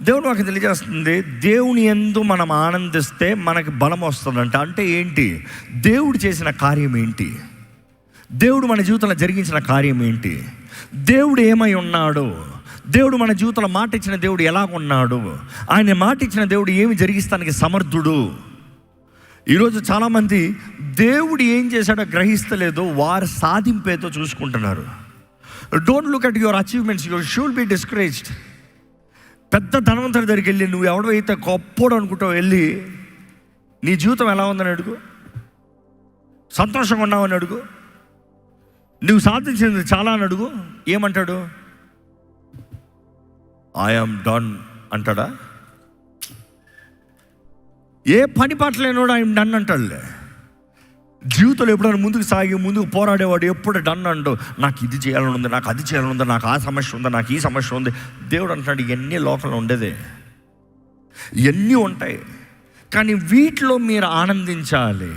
దేవుడు మాకు తెలియజేస్తుంది, దేవుని యందు మనం ఆనందిస్తే మనకి బలం వస్తుందంట. అంటే ఏంటి? దేవుడు చేసిన కార్యం ఏంటి, దేవుడు మన జీవితంలో జరిగించిన కార్యం ఏంటి, దేవుడు ఏమై ఉన్నాడు, దేవుడు మన జీవితంలో మాట ఇచ్చిన దేవుడు ఎలాగున్నాడు, ఆయన మాట ఇచ్చిన దేవుడు ఏమి జరిగిస్తానికి సమర్థుడు. ఈరోజు చాలామంది దేవుడు ఏం చేశాడో గ్రహిస్తలేదు, వారు సాధింపేదో చూసుకుంటున్నారు. Don't look at your achievements, you should be discouraged. పెద్ద ధనవంతుడి దగ్గరికి వెళ్ళి నువ్వు ఎవడైతే గొప్పోడు అనుకుంటావు వెళ్ళి నీ జీవితం ఎలా ఉందని అడుగు, సంతోషంగా ఉన్నావని అడుగు, నువ్వు సాధించింది చాలా అని అడుగు. ఏమంటాడు? ఐఎమ్ డన్ అంటాడా? ఏ పని పాట లేనివాడు ఐఎమ్ డన్ అంటాడులే. జీవితంలో ఎప్పుడైనా ముందుకు పోరాడేవాడు ఎప్పుడు డన్ అంటూ, నాకు ఇది చేయాలని ఉంది, నాకు అది చేయాలని ఉంది, నాకు ఆ సమస్య ఉంది, నాకు ఈ సమస్య ఉంది. దేవుడు అంటాడు, ఇవన్నీ లోకంలో ఉండేదే, ఇవన్నీ ఉంటాయి, కానీ వీటిలో మీరు ఆనందించాలి.